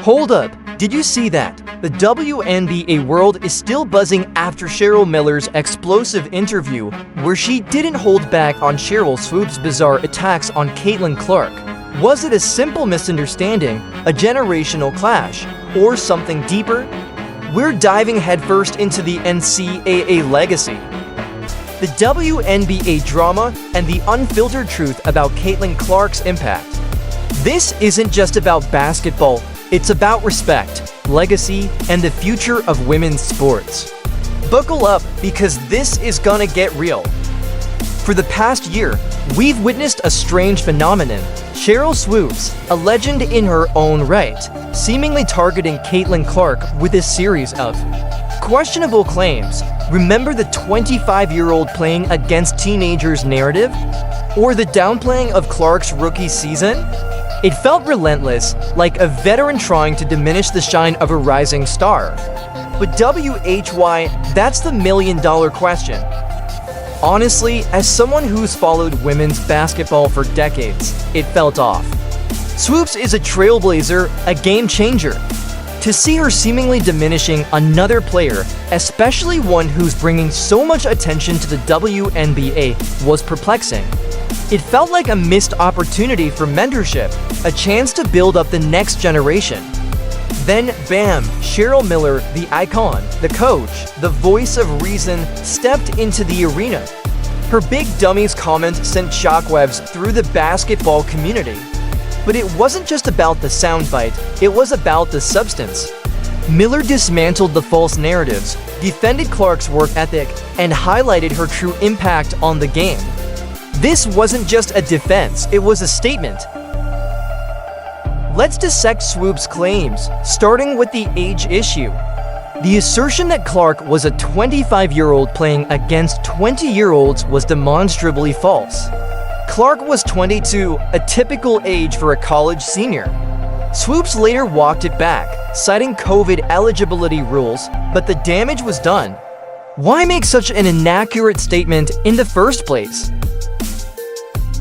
Hold up, did you see that? The WNBA world is still buzzing after Cheryl Miller's explosive interview, where she didn't hold back on Sheryl Swoopes' bizarre attacks on Caitlin Clark. Was it a simple misunderstanding, a generational clash, or something deeper? We're diving headfirst into the NCAA legacy, the WNBA drama, and the unfiltered truth about Caitlin Clark's impact. This isn't just about basketball, it's about respect, legacy, and the future of women's sports. Buckle up, because this is gonna get real. For the past year, we've witnessed a strange phenomenon. Sheryl Swoopes, a legend in her own right, seemingly targeting Caitlin Clark with a series of questionable claims. Remember the 25-year-old playing against teenagers narrative? Or the downplaying of Clark's rookie season? It felt relentless, like a veteran trying to diminish the shine of a rising star. But why? That's the million-dollar question. Honestly, as someone who's followed women's basketball for decades, it felt off. Swoopes is a trailblazer, a game changer. To see her seemingly diminishing another player, especially one who's bringing so much attention to the WNBA, was perplexing. It felt like a missed opportunity for mentorship, a chance to build up the next generation. Then, bam, Cheryl Miller, the icon, the coach, the voice of reason, stepped into the arena. Her big dummies comment sent shockwaves through the basketball community. But it wasn't just about the soundbite, it was about the substance. Miller dismantled the false narratives, defended Clark's work ethic, and highlighted her true impact on the game. This wasn't just a defense, it was a statement. Let's dissect Swoopes' claims, starting with the age issue. The assertion that Clark was a 25-year-old playing against 20-year-olds was demonstrably false. Clark was 22, a typical age for a college senior. Swoopes later walked it back, citing COVID eligibility rules, but the damage was done. Why make such an inaccurate statement in the first place?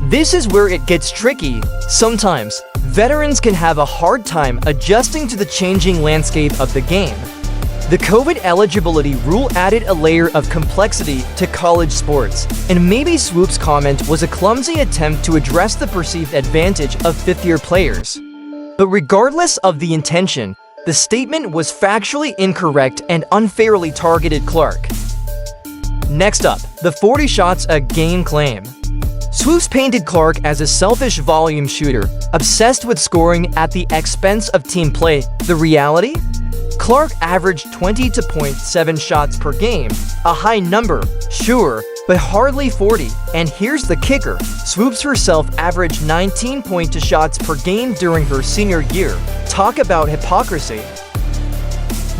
This is where it gets tricky. Sometimes, veterans can have a hard time adjusting to the changing landscape of the game. The COVID eligibility rule added a layer of complexity to college sports, and maybe Swoopes' comment was a clumsy attempt to address the perceived advantage of fifth-year players. But regardless of the intention, the statement was factually incorrect and unfairly targeted Clark. Next up, the 40 shots a game claim. Swoopes painted Clark as a selfish volume shooter, obsessed with scoring at the expense of team play. The reality? Clark averaged 20.7 shots per game, a high number, sure, but hardly 40. And here's the kicker, Swoopes herself averaged 19.2 shots per game during her senior year. Talk about hypocrisy.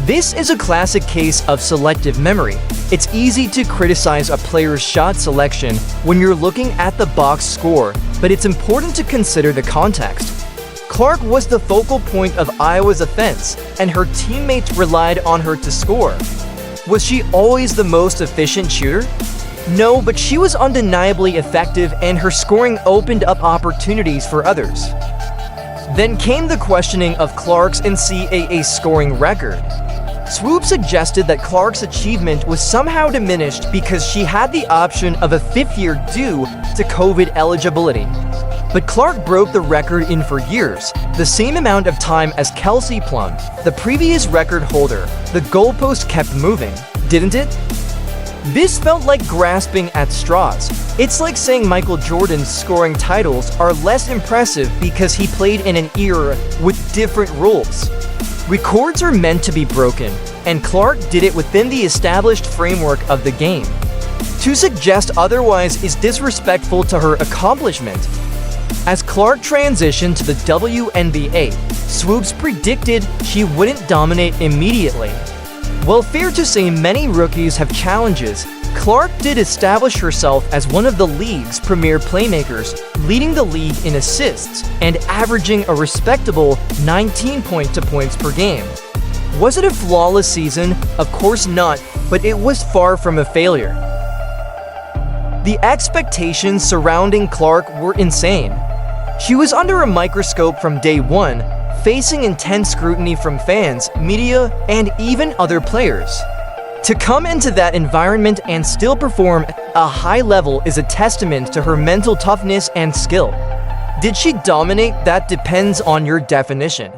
This is a classic case of selective memory. It's easy to criticize a player's shot selection when you're looking at the box score, but it's important to consider the context. Clark was the focal point of Iowa's offense, and her teammates relied on her to score. Was she always the most efficient shooter? No, but she was undeniably effective, and her scoring opened up opportunities for others. Then came the questioning of Clark's NCAA scoring record. Swoopes suggested that Clark's achievement was somehow diminished because she had the option of a fifth year due to COVID eligibility. But Clark broke the record in for years, the same amount of time as Kelsey Plum, the previous record holder. The goalpost kept moving, didn't it? This felt like grasping at straws. It's like saying Michael Jordan's scoring titles are less impressive because he played in an era with different rules. Records are meant to be broken, and Clark did it within the established framework of the game. To suggest otherwise is disrespectful to her accomplishment. As Clark transitioned to the WNBA, Swoopes predicted she wouldn't dominate immediately. While fair to say many rookies have challenges, Clark did establish herself as one of the league's premier playmakers, leading the league in assists and averaging a respectable 19.2 points per game. Was it a flawless season? Of course not, but it was far from a failure. The expectations surrounding Clark were insane. She was under a microscope from day one, facing intense scrutiny from fans, media, and even other players. To come into that environment and still perform at a high level is a testament to her mental toughness and skill. Did she dominate? That depends on your definition.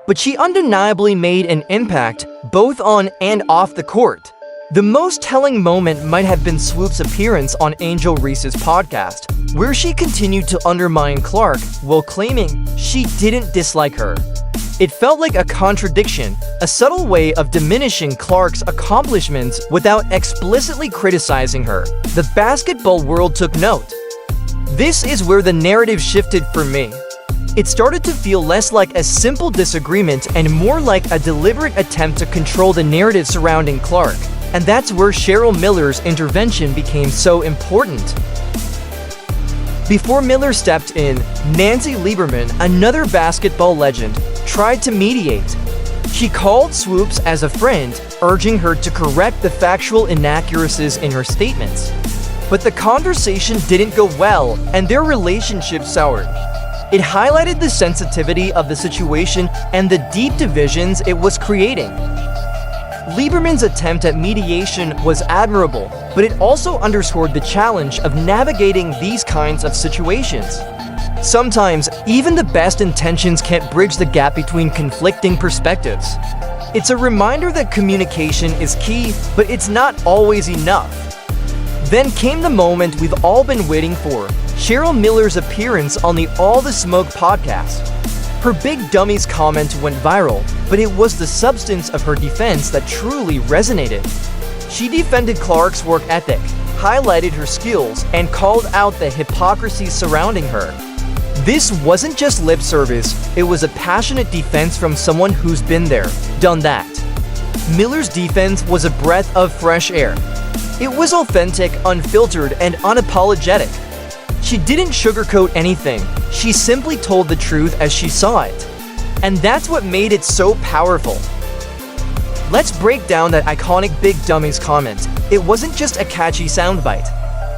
But she undeniably made an impact, both on and off the court. The most telling moment might have been Swoopes' appearance on Angel Reese's podcast, where she continued to undermine Clark while claiming she didn't dislike her. It felt like a contradiction, a subtle way of diminishing Clark's accomplishments without explicitly criticizing her. The basketball world took note. This is where the narrative shifted for me. It started to feel less like a simple disagreement and more like a deliberate attempt to control the narrative surrounding Clark. And that's where Cheryl Miller's intervention became so important. Before Miller stepped in, Nancy Lieberman, another basketball legend, tried to mediate. She called Swoopes as a friend, urging her to correct the factual inaccuracies in her statements. But the conversation didn't go well, and their relationship soured. It highlighted the sensitivity of the situation and the deep divisions it was creating. Lieberman's attempt at mediation was admirable, but it also underscored the challenge of navigating these kinds of situations. Sometimes, even the best intentions can't bridge the gap between conflicting perspectives. It's a reminder that communication is key, but it's not always enough. Then came the moment we've all been waiting for, Cheryl Miller's appearance on the All the Smoke podcast. Her big dummies comment went viral, but it was the substance of her defense that truly resonated. She defended Clark's work ethic, highlighted her skills, and called out the hypocrisy surrounding her. This wasn't just lip service, it was a passionate defense from someone who's been there, done that. Miller's defense was a breath of fresh air. It was authentic, unfiltered, and unapologetic. She didn't sugarcoat anything, she simply told the truth as she saw it. And that's what made it so powerful. Let's break down that iconic Big Dummies comment. It wasn't just a catchy soundbite.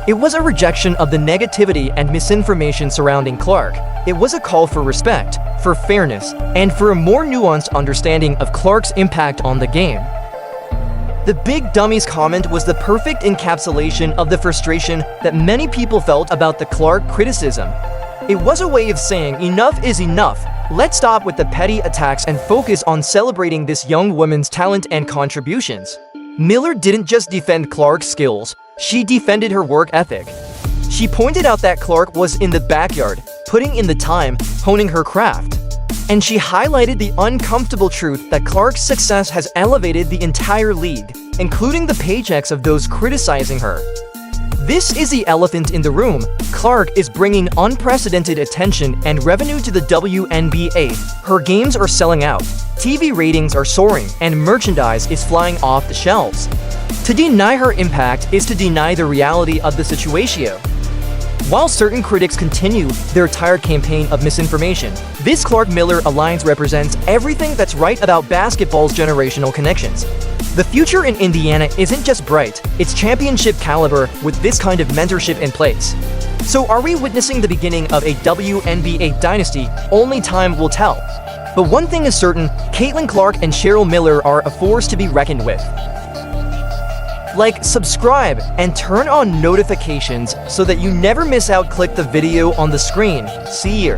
It was a rejection of the negativity and misinformation surrounding Clark. It was a call for respect, for fairness, and for a more nuanced understanding of Clark's impact on the game. The Big Dummies comment was the perfect encapsulation of the frustration that many people felt about the Clark criticism. It was a way of saying enough is enough. Let's stop with the petty attacks and focus on celebrating this young woman's talent and contributions. Miller didn't just defend Clark's skills, she defended her work ethic. She pointed out that Clark was in the backyard, putting in the time, honing her craft. And she highlighted the uncomfortable truth that Clark's success has elevated the entire league, including the paychecks of those criticizing her. This is the elephant in the room. Clark is bringing unprecedented attention and revenue to the WNBA. Her games are selling out, TV ratings are soaring, and merchandise is flying off the shelves. To deny her impact is to deny the reality of the situation. While certain critics continue their tired campaign of misinformation, this Clark-Miller alliance represents everything that's right about basketball's generational connections. The future in Indiana isn't just bright, it's championship caliber with this kind of mentorship in place. So are we witnessing the beginning of a WNBA dynasty? Only time will tell. But one thing is certain, Caitlin Clark and Cheryl Miller are a force to be reckoned with. Like, subscribe, and turn on notifications so that you never miss out. Click the video on the screen. See you.